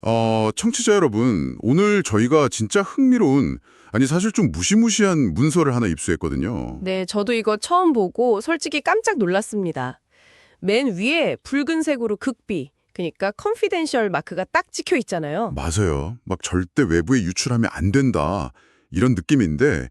청취자 여러분, 오늘 저희가 진짜 흥미로운, 아니 사실 좀 무시무시한 문서를 하나 입수했거든요. 네, 저도 이거 처음 보고 솔직히 깜짝 놀랐습니다. 맨 위에 붉은색으로 극비, 그러니까 컨피덴셜 마크가 딱 찍혀 있잖아요. 맞아요. 막 절대 외부에 유출하면 안 된다, 이런 느낌인데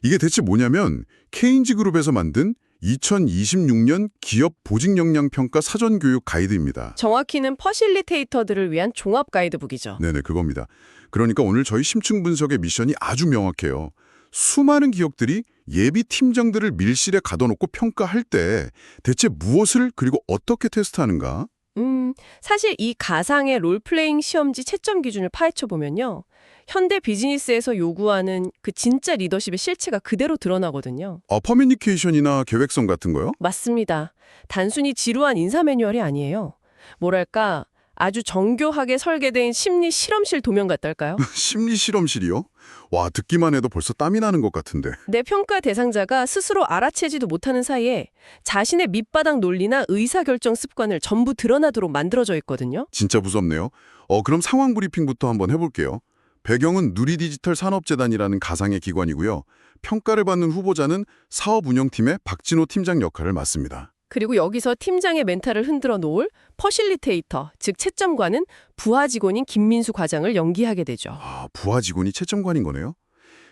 이게 대체 뭐냐면 케인지 그룹에서 만든 2026년 기업 보직 역량 평가 사전 교육 가이드입니다. 정확히는 퍼실리테이터들을 위한 종합 가이드북이죠. 네네, 그겁니다. 그러니까 오늘 저희 심층 분석의 미션이 아주 명확해요. 수많은 기업들이 예비 팀장들을 밀실에 가둬놓고 평가할 때 대체 무엇을 그리고 어떻게 테스트하는가? 사실 이 가상의 롤플레잉 시험지 채점 기준을 파헤쳐 보면요. 현대 비즈니스에서 요구하는 그 진짜 리더십의 실체가 그대로 드러나거든요. 커뮤니케이션이나 계획성 같은 거요? 맞습니다. 단순히 지루한 인사 매뉴얼이 아니에요. 뭐랄까, 아주 정교하게 설계된 심리 실험실 도면 같달까요? 심리 실험실이요? 와, 듣기만 해도 벌써 땀이 나는 것 같은데. 내 평가 대상자가 스스로 알아채지도 못하는 사이에 자신의 밑바닥 논리나 의사결정 습관을 전부 드러나도록 만들어져 있거든요. 진짜 무섭네요. 그럼 상황 브리핑부터 한번 해볼게요. 배경은 누리디지털산업재단이라는 가상의 기관이고요. 평가를 받는 후보자는 사업운영팀의 박진호 팀장 역할을 맡습니다. 그리고 여기서 팀장의 멘탈을 흔들어 놓을 퍼실리테이터, 즉 채점관은 부하 직원인 김민수 과장을 연기하게 되죠. 부하 직원이 채점관인 거네요.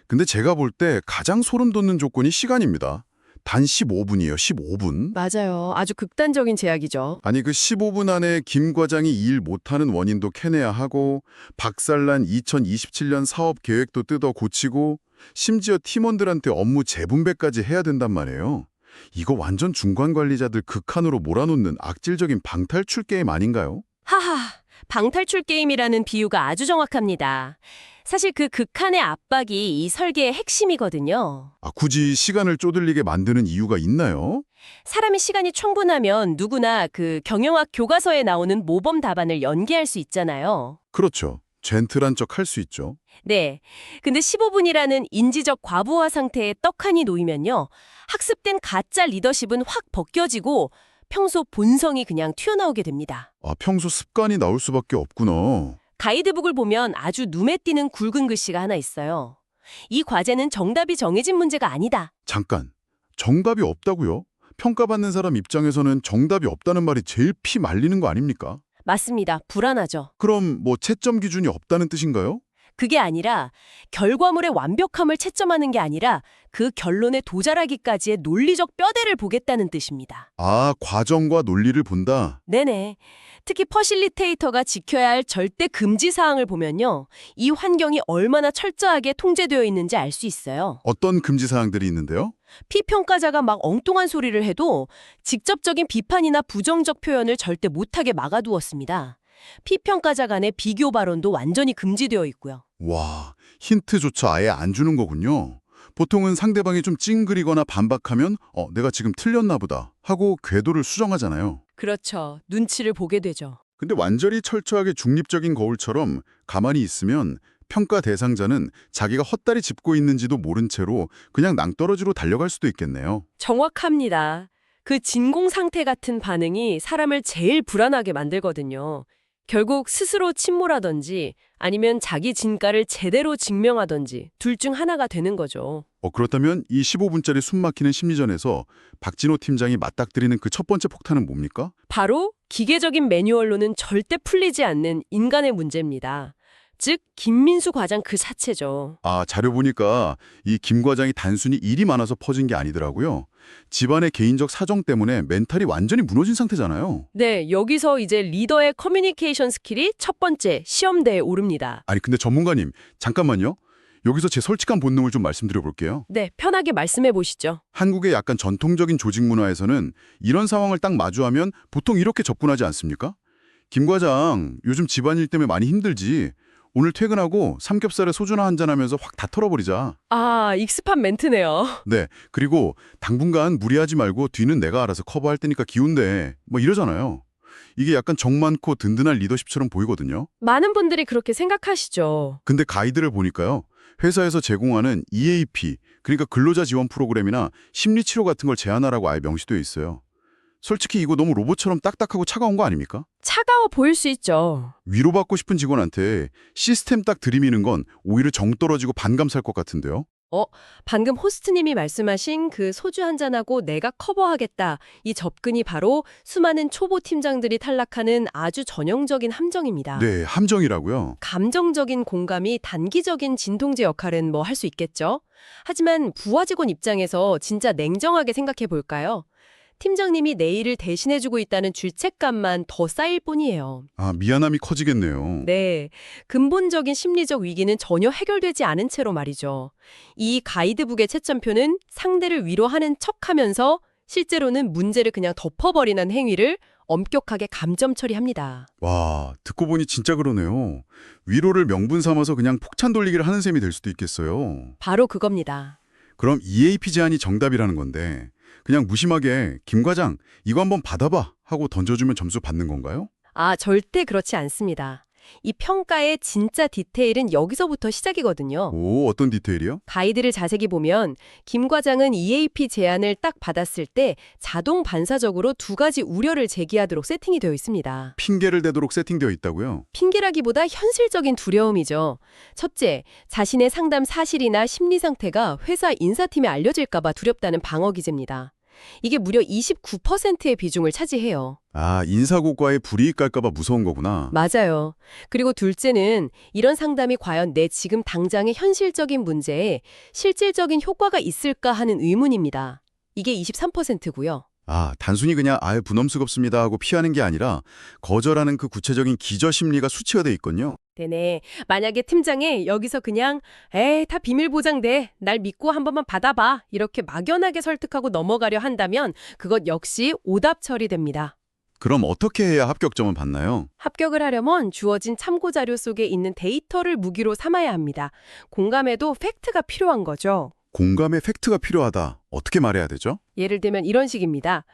근데 제가 볼 때 가장 소름 돋는 조건이 시간입니다. 단 15분이에요. 15분. 맞아요. 아주 극단적인 제약이죠. 아니 그 15분 안에 김 과장이 일 못하는 원인도 캐내야 하고 박살난 2027년 사업 계획도 뜯어 고치고 심지어 팀원들한테 업무 재분배까지 해야 된단 말이에요. 이거 완전 중간 관리자들 극한으로 몰아놓는 악질적인 방탈출 게임 아닌가요? 하하, 방탈출 게임이라는 비유가 아주 정확합니다. 사실 그 극한의 압박이 이 설계의 핵심이거든요. 굳이 시간을 쪼들리게 만드는 이유가 있나요? 사람의 시간이 충분하면 누구나 그 경영학 교과서에 나오는 모범 답안을 연기할 수 있잖아요. 그렇죠. 젠틀한 척 할 수 있죠. 네. 근데 15분이라는 인지적 과부하 상태에 떡하니 놓이면요. 학습된 가짜 리더십은 확 벗겨지고 평소 본성이 그냥 튀어나오게 됩니다. 평소 습관이 나올 수밖에 없구나. 가이드북을 보면 아주 눈에 띄는 굵은 글씨가 하나 있어요. 이 과제는 정답이 정해진 문제가 아니다. 잠깐, 정답이 없다고요? 평가받는 사람 입장에서는 정답이 없다는 말이 제일 피 말리는 거 아닙니까? 맞습니다. 불안하죠. 그럼 뭐 채점 기준이 없다는 뜻인가요? 그게 아니라 결과물의 완벽함을 채점하는 게 아니라 그 결론에 도달하기까지의 논리적 뼈대를 보겠다는 뜻입니다. 과정과 논리를 본다. 네네. 특히 퍼실리테이터가 지켜야 할 절대 금지 사항을 보면요. 이 환경이 얼마나 철저하게 통제되어 있는지 알 수 있어요. 어떤 금지 사항들이 있는데요? 피평가자가 막 엉뚱한 소리를 해도 직접적인 비판이나 부정적 표현을 절대 못하게 막아두었습니다. 피평가자 간의 비교 발언도 완전히 금지되어 있고요. 와, 힌트조차 아예 안 주는 거군요. 보통은 상대방이 좀 찡그리거나 반박하면 내가 지금 틀렸나 보다 하고 궤도를 수정하잖아요. 그렇죠. 눈치를 보게 되죠. 근데 완전히 철저하게 중립적인 거울처럼 가만히 있으면 평가 대상자는 자기가 헛다리 짚고 있는지도 모른 채로 그냥 낭떠러지로 달려갈 수도 있겠네요. 정확합니다. 그 진공 상태 같은 반응이 사람을 제일 불안하게 만들거든요. 결국 스스로 침몰하던지 아니면 자기 진가를 제대로 증명하던지 둘 중 하나가 되는 거죠. 그렇다면 이 15분짜리 숨막히는 심리전에서 박진호 팀장이 맞닥뜨리는 그 첫 번째 폭탄은 뭡니까? 바로 기계적인 매뉴얼로는 절대 풀리지 않는 인간의 문제입니다. 즉 김민수 과장 그 자체죠. 자료 보니까 이 김 과장이 단순히 일이 많아서 퍼진 게 아니더라고요. 집안의 개인적 사정 때문에 멘탈이 완전히 무너진 상태잖아요. 네, 여기서 이제 리더의 커뮤니케이션 스킬이 첫 번째 시험대에 오릅니다. 아니 근데 전문가님, 잠깐만요. 여기서 제 솔직한 본능을 좀 말씀드려 볼게요. 네, 편하게 말씀해 보시죠. 한국의 약간 전통적인 조직 문화에서는 이런 상황을 딱 마주하면 보통 이렇게 접근하지 않습니까? 김 과장, 요즘 집안일 때문에 많이 힘들지. 오늘 퇴근하고 삼겹살에 소주나 한잔하면서 확 다 털어버리자. 익습한 멘트네요. 네, 그리고 당분간 무리하지 말고 뒤는 내가 알아서 커버할 테니까 기운내. 뭐 이러잖아요. 이게 약간 정 많고 든든한 리더십처럼 보이거든요. 많은 분들이 그렇게 생각하시죠. 근데 가이드를 보니까요. 회사에서 제공하는 EAP, 그러니까 근로자 지원 프로그램이나 심리치료 같은 걸 제안하라고 아예 명시되어 있어요. 솔직히 이거 너무 로봇처럼 딱딱하고 차가운 거 아닙니까? 차가워 보일 수 있죠. 위로받고 싶은 직원한테 시스템 딱 들이미는 건 오히려 정 떨어지고 반감 살 것 같은데요. 방금 호스트님이 말씀하신 그 소주 한잔하고 내가 커버하겠다. 이 접근이 바로 수많은 초보 팀장들이 탈락하는 아주 전형적인 함정입니다. 네, 함정이라고요. 감정적인 공감이 단기적인 진통제 역할은 뭐 할 수 있겠죠? 하지만 부하 직원 입장에서 진짜 냉정하게 생각해 볼까요? 팀장님이 내 일을 대신해주고 있다는 죄책감만 더 쌓일 뿐이에요. 아, 미안함이 커지겠네요. 네, 근본적인 심리적 위기는 전혀 해결되지 않은 채로 말이죠. 이 가이드북의 채점표는 상대를 위로하는 척하면서 실제로는 문제를 그냥 덮어버리는 행위를 엄격하게 감점 처리합니다. 와, 듣고 보니 진짜 그러네요. 위로를 명분 삼아서 그냥 폭탄 돌리기를 하는 셈이 될 수도 있겠어요. 바로 그겁니다. 그럼 EAP 제안이 정답이라는 건데 그냥 무심하게 김 과장 이거 한번 받아봐 하고 던져주면 점수 받는 건가요? 아, 절대 그렇지 않습니다. 이 평가의 진짜 디테일은 여기서부터 시작이거든요. 오, 어떤 디테일이요? 가이드를 자세히 보면 김 과장은 EAP 제안을 딱 받았을 때 자동 반사적으로 두 가지 우려를 제기하도록 세팅이 되어 있습니다. 핑계를 대도록 세팅되어 있다고요? 핑계라기보다 현실적인 두려움이죠. 첫째, 자신의 상담 사실이나 심리 상태가 회사 인사팀에 알려질까 봐 두렵다는 방어 기제입니다. 이게 무려 29%의 비중을 차지해요. 아, 인사고과에 불이익 갈까 봐 무서운 거구나. 맞아요. 그리고 둘째는 이런 상담이 과연 내 지금 당장의 현실적인 문제에 실질적인 효과가 있을까 하는 의문입니다. 이게 23%고요. 아, 단순히 그냥 아예 부담스럽습니다 하고 피하는 게 아니라 거절하는 그 구체적인 기저 심리가 수치화돼 있군요. 네네. 만약에 팀장이 여기서 그냥 에이, 다 비밀 보장돼. 날 믿고 한 번만 받아봐. 이렇게 막연하게 설득하고 넘어가려 한다면 그것 역시 오답 처리됩니다. 그럼 어떻게 해야 합격점을 받나요? 합격을 하려면 주어진 참고 자료 속에 있는 데이터를 무기로 삼아야 합니다. 공감에도 팩트가 필요한 거죠. 공감의 팩트가 필요하다. 어떻게 말해야 되죠? 예를 들면 이런 식입니다.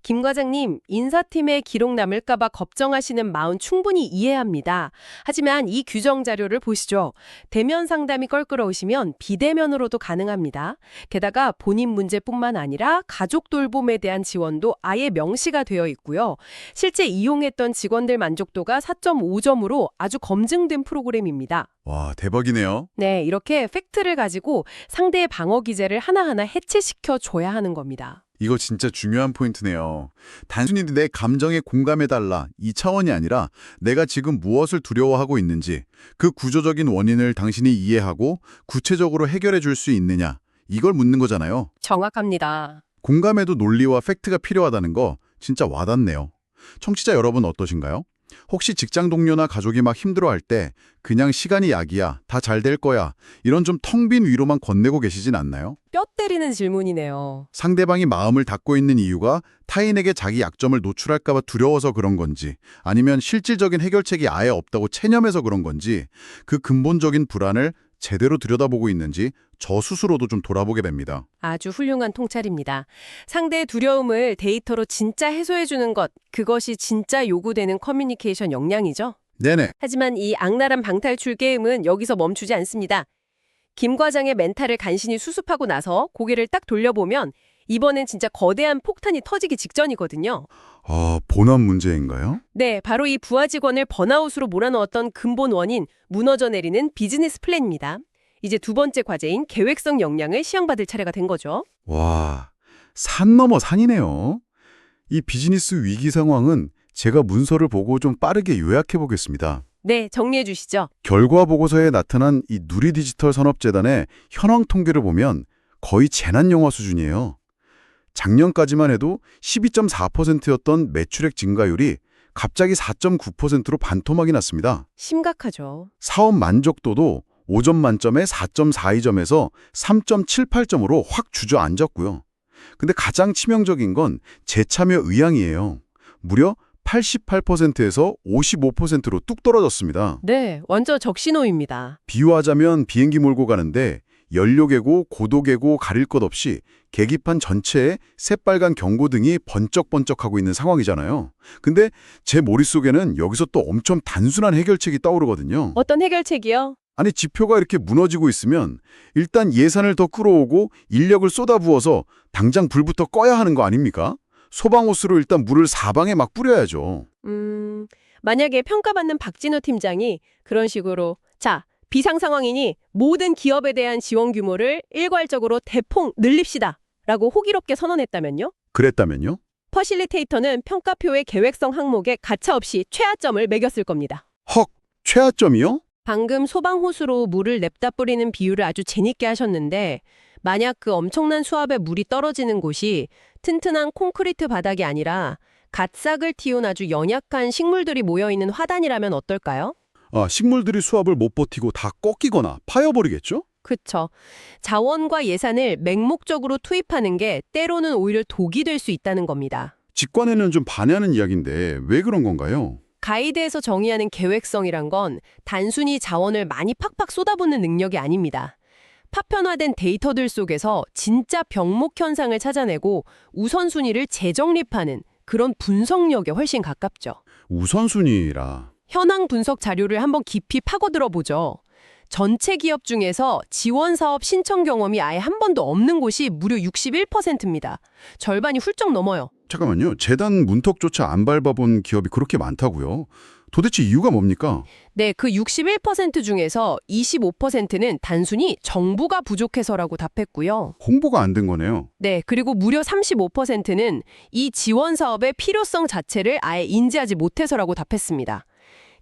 김 과장님, 인사팀에 기록 남을까봐 걱정하시는 마음 충분히 이해합니다. 하지만 이 규정 자료를 보시죠. 대면 상담이 껄끄러우시면 비대면으로도 가능합니다. 게다가 본인 문제뿐만 아니라 가족 돌봄에 대한 지원도 아예 명시가 되어 있고요. 실제 이용했던 직원들 만족도가 4.5점으로 아주 검증된 프로그램입니다. 와, 대박이네요. 네, 이렇게 팩트를 가지고 상대의 방어 기제를 하나하나 해체시켜 줘야 하는 겁니다. 이거 진짜 중요한 포인트네요. 단순히 내 감정에 공감해달라 이 차원이 아니라 내가 지금 무엇을 두려워하고 있는지 그 구조적인 원인을 당신이 이해하고 구체적으로 해결해 줄 수 있느냐 이걸 묻는 거잖아요. 정확합니다. 공감에도 논리와 팩트가 필요하다는 거 진짜 와닿네요. 청취자 여러분 어떠신가요? 혹시 직장 동료나 가족이 막 힘들어할 때 그냥 시간이 약이야, 다 잘 될 거야 이런 좀 텅 빈 위로만 건네고 계시진 않나요? 뼈 때리는 질문이네요. 상대방이 마음을 닫고 있는 이유가 타인에게 자기 약점을 노출할까 봐 두려워서 그런 건지 아니면 실질적인 해결책이 아예 없다고 체념해서 그런 건지 그 근본적인 불안을 제대로 들여다보고 있는지 저 스스로도 좀 돌아보게 됩니다. 아주 훌륭한 통찰입니다. 상대의 두려움을 데이터로 진짜 해소해주는 것, 그것이 진짜 요구되는 커뮤니케이션 역량이죠. 네네. 하지만 이 악랄한 방탈출 게임은 여기서 멈추지 않습니다. 김 과장의 멘탈을 간신히 수습하고 나서 고개를 딱 돌려보면 이번엔 진짜 거대한 폭탄이 터지기 직전이거든요. 아, 본안 문제인가요? 네, 바로 이 부하 직원을 번아웃으로 몰아넣었던 근본 원인, 무너져 내리는 비즈니스 플랜입니다. 이제 두 번째 과제인 계획성 역량을 시험받을 차례가 된 거죠. 와, 산 넘어 산이네요. 이 비즈니스 위기 상황은 제가 문서를 보고 좀 빠르게 요약해 보겠습니다. 네, 정리해 주시죠. 결과 보고서에 나타난 이 누리디지털 산업재단의 현황 통계를 보면 거의 재난 영화 수준이에요. 작년까지만 해도 12.4%였던 매출액 증가율이 갑자기 4.9%로 반토막이 났습니다. 심각하죠. 사업 만족도도 5점 만점에 4.42점에서 3.78점으로 확 주저앉았고요. 근데 가장 치명적인 건 재참여 의향이에요. 무려 88%에서 55%로 뚝 떨어졌습니다. 네, 완전 적신호입니다. 비유하자면 비행기 몰고 가는데 연료계고 고도계고 가릴 것 없이 계기판 전체에 새빨간 경고등이 번쩍번쩍하고 있는 상황이잖아요. 근데 제 머릿속에는 여기서 또 엄청 단순한 해결책이 떠오르거든요. 어떤 해결책이요? 아니 지표가 이렇게 무너지고 있으면 일단 예산을 더 끌어오고 인력을 쏟아부어서 당장 불부터 꺼야 하는 거 아닙니까? 소방호스로 일단 물을 사방에 막 뿌려야죠. 만약에 평가받는 박진우 팀장이 그런 식으로 자, 비상 상황이니 모든 기업에 대한 지원 규모를 일괄적으로 대폭 늘립시다 라고 호기롭게 선언했다면요? 그랬다면요? 퍼실리테이터는 평가표의 계획성 항목에 가차없이 최하점을 매겼을 겁니다. 헉, 최하점이요? 방금 소방호수로 물을 냅다 뿌리는 비유를 아주 재밌게 하셨는데 만약 그 엄청난 수압에 물이 떨어지는 곳이 튼튼한 콘크리트 바닥이 아니라 갓싹을 틔운 아주 연약한 식물들이 모여있는 화단이라면 어떨까요? 아, 식물들이 수압을 못 버티고 다 꺾이거나 파여버리겠죠? 그쵸. 자원과 예산을 맹목적으로 투입하는 게 때로는 오히려 독이 될 수 있다는 겁니다. 직관에는 좀 반대하는 이야기인데 왜 그런 건가요? 가이드에서 정의하는 계획성이란 건 단순히 자원을 많이 팍팍 쏟아붓는 능력이 아닙니다. 파편화된 데이터들 속에서 진짜 병목 현상을 찾아내고 우선순위를 재정립하는 그런 분석력에 훨씬 가깝죠. 우선순위라. 현황 분석 자료를 한번 깊이 파고들어 보죠. 전체 기업 중에서 지원 사업 신청 경험이 아예 한 번도 없는 곳이 무려 61%입니다. 절반이 훌쩍 넘어요. 잠깐만요. 재단 문턱조차 안 밟아본 기업이 그렇게 많다고요? 도대체 이유가 뭡니까? 네, 그 61% 중에서 25%는 단순히 정보가 부족해서라고 답했고요. 홍보가 안 된 거네요. 네, 그리고 무려 35%는 이 지원 사업의 필요성 자체를 아예 인지하지 못해서라고 답했습니다.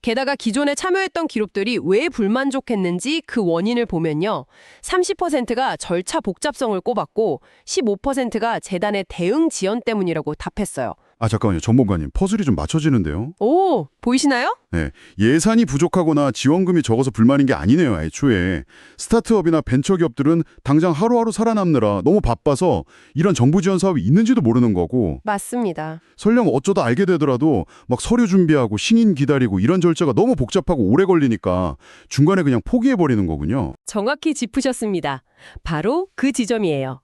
게다가 기존에 참여했던 기업들이 왜 불만족했는지 그 원인을 보면요. 30%가 절차 복잡성을 꼽았고 15%가 재단의 대응 지연 때문이라고 답했어요. 아, 잠깐만요. 전문가님, 퍼즐이 좀 맞춰지는데요? 오, 보이시나요? 네, 예산이 부족하거나 지원금이 적어서 불만인 게 아니네요, 애초에. 스타트업이나 벤처기업들은 당장 하루하루 살아남느라 너무 바빠서 이런 정부 지원 사업이 있는지도 모르는 거고, 맞습니다. 설령 어쩌다 알게 되더라도 막 서류 준비하고 승인 기다리고 이런 절차가 너무 복잡하고 오래 걸리니까 중간에 그냥 포기해버리는 거군요. 정확히 짚으셨습니다. 바로 그 지점이에요.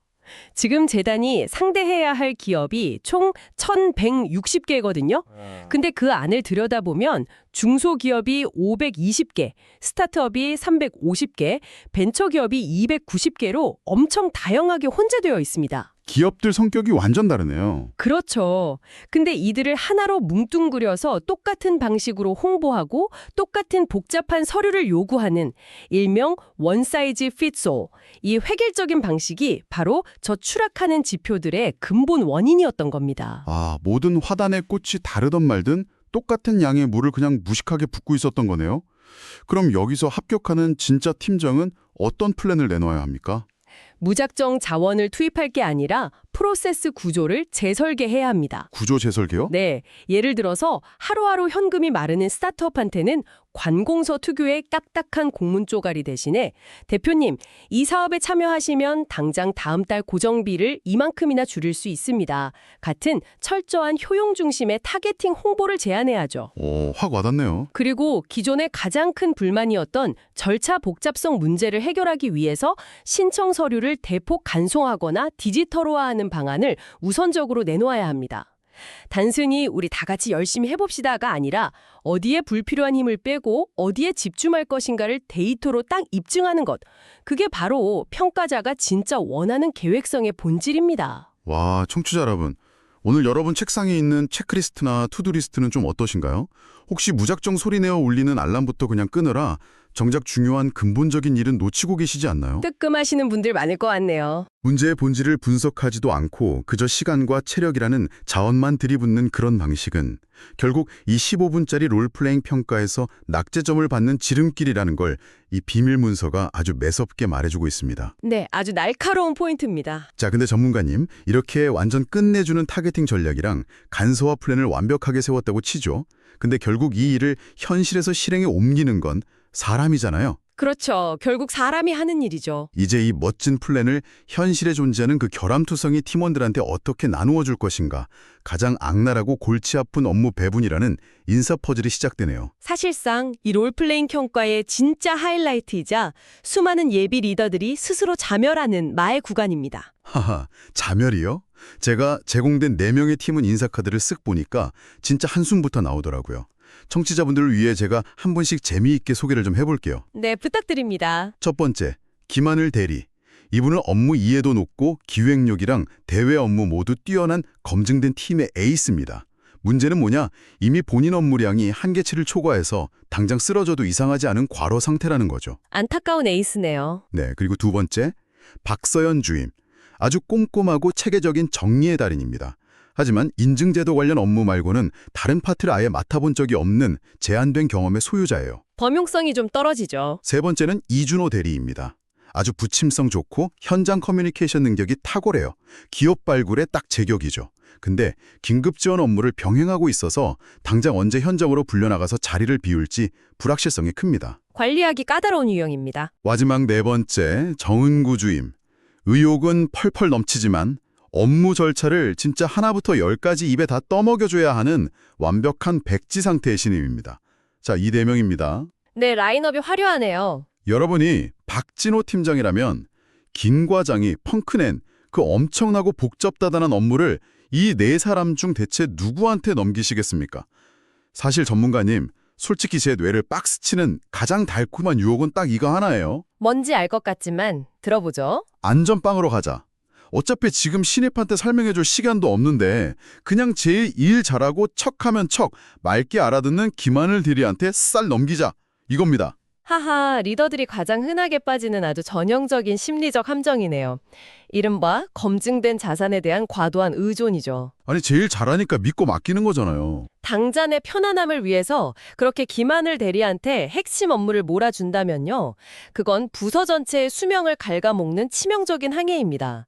지금 재단이 상대해야 할 기업이 총 1,160개거든요. 근데 그 안을 들여다보면 중소기업이 520개, 스타트업이 350개, 벤처기업이 290개로 엄청 다양하게 혼재되어 있습니다. 기업들 성격이 완전 다르네요. 그렇죠. 근데 이들을 하나로 뭉뚱그려서 똑같은 방식으로 홍보하고 똑같은 복잡한 서류를 요구하는 일명 원 사이즈 피트 올, 이 획일적인 방식이 바로 저 추락하는 지표들의 근본 원인이었던 겁니다. 아, 모든 화단의 꽃이 다르든 말든 똑같은 양의 물을 그냥 무식하게 붓고 있었던 거네요. 그럼 여기서 합격하는 진짜 팀장은 어떤 플랜을 내놓아야 합니까? 무작정 자원을 투입할 게 아니라 프로세스 구조를 재설계해야 합니다. 구조 재설계요? 네, 예를 들어서 하루하루 현금이 마르는 스타트업한테는 관공서 특유의 딱딱한 공문 쪼가리 대신에 대표님, 이 사업에 참여하시면 당장 다음 달 고정비를 이만큼이나 줄일 수 있습니다. 같은 철저한 효용 중심의 타겟팅 홍보를 제안해야죠. 확 와닿네요. 그리고 기존의 가장 큰 불만이었던 절차 복잡성 문제를 해결하기 위해서 신청 서류를 대폭 간소화하거나 디지털화하는 방안을 우선적으로 내놓아야 합니다. 단순히 우리 다 같이 열심히 해봅시다가 아니라 어디에 불필요한 힘을 빼고 어디에 집중할 것인가를 데이터로 딱 입증하는 것. 그게 바로 평가자가 진짜 원하는 계획성의 본질입니다. 와, 청취자 여러분. 오늘 여러분 책상에 있는 체크리스트나 투두리스트는 좀 어떠신가요? 혹시 무작정 소리내어 울리는 알람부터 그냥 끊으라 정작 중요한 근본적인 일은 놓치고 계시지 않나요? 뜨끔하시는 분들 많을 것 같네요. 문제의 본질을 분석하지도 않고 그저 시간과 체력이라는 자원만 들이붓는 그런 방식은 결국 이 15분짜리 롤플레잉 평가에서 낙제점을 받는 지름길이라는 걸 이 비밀 문서가 아주 매섭게 말해주고 있습니다. 네, 아주 날카로운 포인트입니다. 자, 근데 전문가님, 이렇게 완전 끝내주는 타겟팅 전략이랑 간소화 플랜을 완벽하게 세웠다고 치죠. 근데 결국 이 일을 현실에서 실행에 옮기는 건 사람이잖아요. 그렇죠. 결국 사람이 하는 일이죠. 이제 이 멋진 플랜을 현실에 존재하는 그 결함투성이 팀원들한테 어떻게 나누어 줄 것인가. 가장 악랄하고 골치 아픈 업무 배분이라는 인사 퍼즐이 시작되네요. 사실상 이 롤플레잉 평가의 진짜 하이라이트이자 수많은 예비 리더들이 스스로 자멸하는 마의 구간입니다. 하하, 자멸이요? 제가 제공된 4명의 팀원 인사카드를 쓱 보니까 진짜 한숨부터 나오더라고요. 청취자분들을 위해 제가 한 분씩 재미있게 소개를 좀 해볼게요. 네, 부탁드립니다. 첫 번째, 김하늘 대리. 이분은 업무 이해도 높고 기획력이랑 대외 업무 모두 뛰어난 검증된 팀의 에이스입니다. 문제는 뭐냐? 이미 본인 업무량이 한계치를 초과해서 당장 쓰러져도 이상하지 않은 과로 상태라는 거죠. 안타까운 에이스네요. 네, 그리고 두 번째, 박서연 주임. 아주 꼼꼼하고 체계적인 정리의 달인입니다. 하지만 인증제도 관련 업무 말고는 다른 파트를 아예 맡아본 적이 없는 제한된 경험의 소유자예요. 범용성이 좀 떨어지죠. 세 번째는 이준호 대리입니다. 아주 부침성 좋고 현장 커뮤니케이션 능력이 탁월해요. 기업 발굴에 딱 제격이죠. 근데 긴급 지원 업무를 병행하고 있어서 당장 언제 현장으로 불려나가서 자리를 비울지 불확실성이 큽니다. 관리하기 까다로운 유형입니다. 마지막 네 번째, 정은구 주임. 의욕은 펄펄 넘치지만 업무 절차를 진짜 하나부터 열까지 입에 다 떠먹여줘야 하는 완벽한 백지 상태의 신임입니다. 자, 이 네 명입니다. 네, 라인업이 화려하네요. 여러분이 박진호 팀장이라면 김 과장이 펑크낸 그 엄청나고 복잡다단한 업무를 이 네 사람 중 대체 누구한테 넘기시겠습니까? 사실 전문가님, 솔직히 제 뇌를 박스치는 가장 달콤한 유혹은 딱 이거 하나예요. 뭔지 알 것 같지만 들어보죠. 안전빵으로 가자. 어차피 지금 신입한테 설명해줄 시간도 없는데 그냥 제일 일 잘하고 척하면 척, 맑게 알아듣는 김하늘 대리한테 쌀 넘기자. 이겁니다. 하하, 리더들이 가장 흔하게 빠지는 아주 전형적인 심리적 함정이네요. 이른바 검증된 자산에 대한 과도한 의존이죠. 아니 제일 잘하니까 믿고 맡기는 거잖아요. 당잔의 편안함을 위해서 그렇게 김하늘 대리한테 핵심 업무를 몰아준다면요. 그건 부서 전체의 수명을 갉아먹는 치명적인 항해입니다.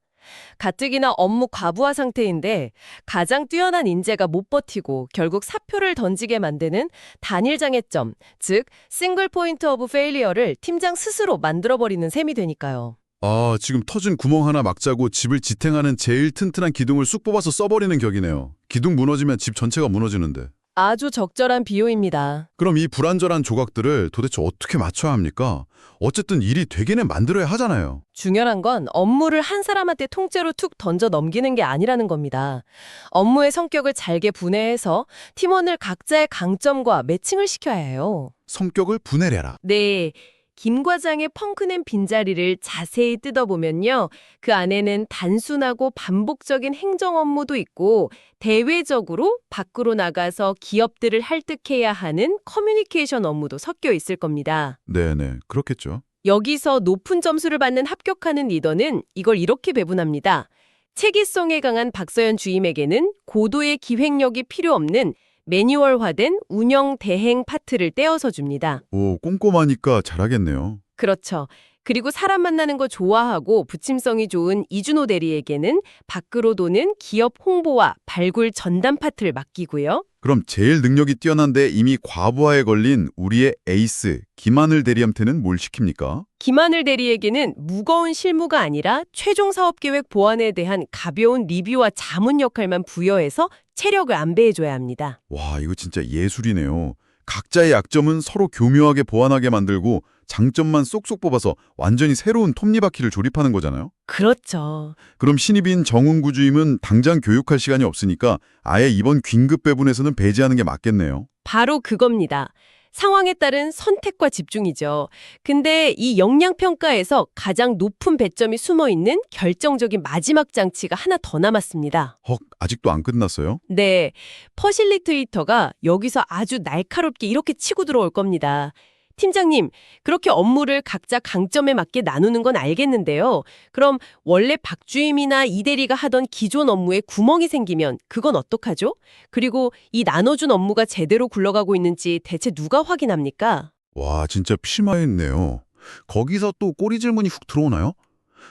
가뜩이나 업무 과부하 상태인데 가장 뛰어난 인재가 못 버티고 결국 사표를 던지게 만드는 단일 장애점, 즉 싱글 포인트 오브 페일리어를 팀장 스스로 만들어버리는 셈이 되니까요. 아, 지금 터진 구멍 하나 막자고 집을 지탱하는 제일 튼튼한 기둥을 쑥 뽑아서 써버리는 격이네요. 기둥 무너지면 집 전체가 무너지는데. 아주 적절한 비유입니다. 그럼 이 불안전한 조각들을 도대체 어떻게 맞춰야 합니까? 어쨌든 일이 되게는 만들어야 하잖아요. 중요한 건 업무를 한 사람한테 통째로 툭 던져 넘기는 게 아니라는 겁니다. 업무의 성격을 잘게 분해해서 팀원을 각자의 강점과 매칭을 시켜야 해요. 성격을 분해해라. 네. 김 과장의 펑크낸 빈자리를 자세히 뜯어보면요. 그 안에는 단순하고 반복적인 행정 업무도 있고 대외적으로 밖으로 나가서 기업들을 할득해야 하는 커뮤니케이션 업무도 섞여 있을 겁니다. 네네, 그렇겠죠. 여기서 높은 점수를 받는 합격하는 리더는 이걸 이렇게 배분합니다. 체계성에 강한 박서연 주임에게는 고도의 기획력이 필요 없는 매뉴얼화된 운영 대행 파트를 떼어서 줍니다. 오, 꼼꼼하니까 잘하겠네요. 그렇죠. 그리고 사람 만나는 거 좋아하고 부침성이 좋은 이준호 대리에게는 밖으로 도는 기업 홍보와 발굴 전담 파트를 맡기고요. 그럼 제일 능력이 뛰어난데 이미 과부하에 걸린 우리의 에이스 김하늘 대리한테는 뭘 시킵니까? 김하늘 대리에게는 무거운 실무가 아니라 최종 사업 계획 보완에 대한 가벼운 리뷰와 자문 역할만 부여해서 체력을 안배해줘야 합니다. 와, 이거 진짜 예술이네요. 각자의 약점은 서로 교묘하게 보완하게 만들고 장점만 쏙쏙 뽑아서 완전히 새로운 톱니바퀴를 조립하는 거잖아요. 그렇죠. 그럼 신입인 정은구 주임은 당장 교육할 시간이 없으니까 아예 이번 긴급 배분에서는 배제하는 게 맞겠네요. 바로 그겁니다. 상황에 따른 선택과 집중이죠. 근데 이 역량평가에서 가장 높은 배점이 숨어있는 결정적인 마지막 장치가 하나 더 남았습니다. 헉, 아직도 안 끝났어요? 네, 퍼실리테이터가 여기서 아주 날카롭게 이렇게 치고 들어올 겁니다. 팀장님, 그렇게 업무를 각자 강점에 맞게 나누는 건 알겠는데요. 그럼 원래 박 주임이나 이 대리가 하던 기존 업무에 구멍이 생기면 그건 어떡하죠? 그리고 이 나눠준 업무가 제대로 굴러가고 있는지 대체 누가 확인합니까? 와, 진짜 피마했네요. 거기서 또 꼬리 질문이 훅 들어오나요?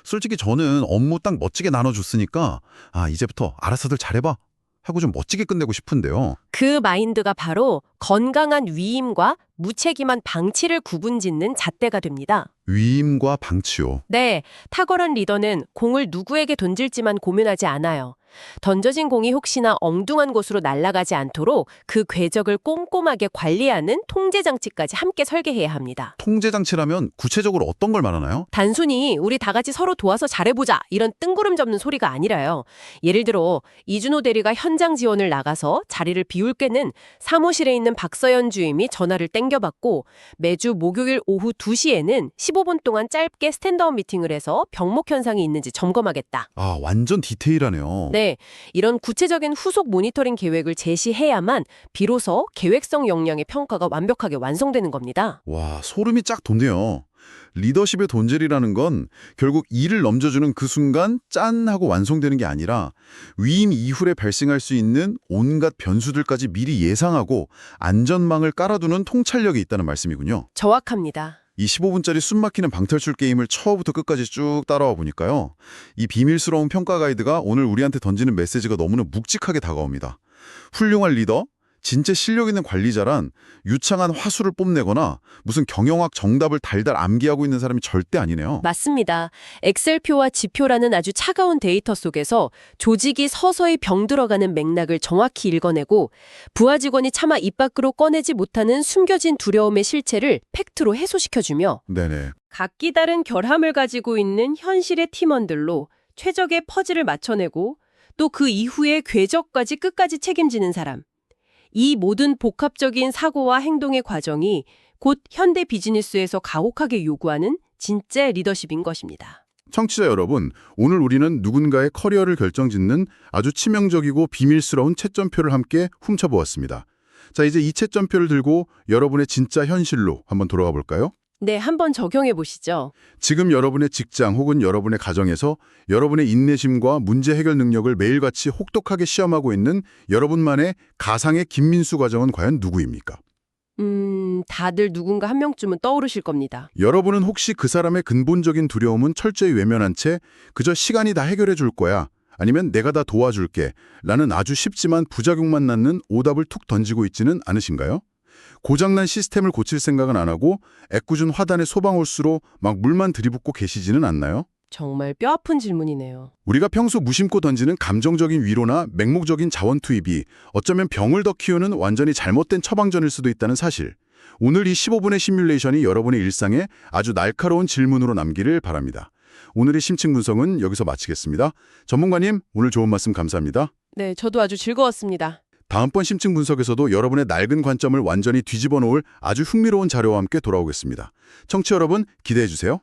솔직히 저는 업무 딱 멋지게 나눠줬으니까 이제부터 알아서들 잘해봐 하고 좀 멋지게 끝내고 싶은데요. 그 마인드가 바로 건강한 위임과 무책임한 방치를 구분짓는 잣대가 됩니다. 위임과 방치요. 네, 탁월한 리더는 공을 누구에게 던질지만 고민하지 않아요. 던져진 공이 혹시나 엉뚱한 곳으로 날아가지 않도록 그 궤적을 꼼꼼하게 관리하는 통제 장치까지 함께 설계해야 합니다. 통제 장치라면 구체적으로 어떤 걸 말하나요? 단순히 우리 다 같이 서로 도와서 잘해보자 이런 뜬구름 잡는 소리가 아니라요. 예를 들어 이준호 대리가 현장 지원을 나가서 자리를 비울 때는 사무실에 있는 박서연 주임이 전화를 땡겨받고 매주 목요일 오후 2시에는 15분 동안 짧게 스탠드업 미팅을 해서 병목 현상이 있는지 점검하겠다. 아, 완전 디테일하네요. 네, 이런 구체적인 후속 모니터링 계획을 제시해야만 비로소 계획성 역량의 평가가 완벽하게 완성되는 겁니다. 와, 소름이 쫙 돋네요. 리더십의 돈젤이라는 건 결국 일을 넘겨주는 그 순간 짠 하고 완성되는 게 아니라 위임 이후에 발생할 수 있는 온갖 변수들까지 미리 예상하고 안전망을 깔아두는 통찰력이 있다는 말씀이군요. 정확합니다. 이 15분짜리 숨막히는 방탈출 게임을 처음부터 끝까지 쭉 따라와 보니까요. 이 비밀스러운 평가 가이드가 오늘 우리한테 던지는 메시지가 너무나 묵직하게 다가옵니다. 훌륭한 리더, 진짜 실력 있는 관리자란 유창한 화술을 뽐내거나 무슨 경영학 정답을 달달 암기하고 있는 사람이 절대 아니네요. 맞습니다. 엑셀표와 지표라는 아주 차가운 데이터 속에서 조직이 서서히 병들어가는 맥락을 정확히 읽어내고 부하 직원이 차마 입 밖으로 꺼내지 못하는 숨겨진 두려움의 실체를 팩트로 해소시켜주며 네네. 각기 다른 결함을 가지고 있는 현실의 팀원들로 최적의 퍼즐을 맞춰내고 또 그 이후의 궤적까지 끝까지 책임지는 사람. 이 모든 복합적인 사고와 행동의 과정이 곧 현대 비즈니스에서 가혹하게 요구하는 진짜 리더십인 것입니다. 청취자 여러분, 오늘 우리는 누군가의 커리어를 결정짓는 아주 치명적이고 비밀스러운 채점표를 함께 훔쳐보았습니다. 자, 이제 이 채점표를 들고 여러분의 진짜 현실로 한번 돌아가 볼까요? 네, 한번 적용해 보시죠. 지금 여러분의 직장 혹은 여러분의 가정에서 여러분의 인내심과 문제 해결 능력을 매일같이 혹독하게 시험하고 있는 여러분만의 가상의 김민수 과정은 과연 누구입니까? 다들 누군가 한 명쯤은 떠오르실 겁니다. 여러분은 혹시 그 사람의 근본적인 두려움은 철저히 외면한 채 그저 시간이 다 해결해 줄 거야, 아니면 내가 다 도와줄게 라는 아주 쉽지만 부작용만 낳는 오답을 툭 던지고 있지는 않으신가요? 고장난 시스템을 고칠 생각은 안 하고 애꿎은 화단의 소방홀수로 막 물만 들이붓고 계시지는 않나요? 정말 뼈아픈 질문이네요. 우리가 평소 무심코 던지는 감정적인 위로나 맹목적인 자원 투입이 어쩌면 병을 더 키우는 완전히 잘못된 처방전일 수도 있다는 사실. 오늘 이 15분의 시뮬레이션이 여러분의 일상에 아주 날카로운 질문으로 남기를 바랍니다. 오늘의 심층 분석은 여기서 마치겠습니다. 전문가님, 오늘 좋은 말씀 감사합니다. 네, 저도 아주 즐거웠습니다. 다음번 심층 분석에서도 여러분의 낡은 관점을 완전히 뒤집어 놓을 아주 흥미로운 자료와 함께 돌아오겠습니다. 청취자 여러분, 기대해 주세요.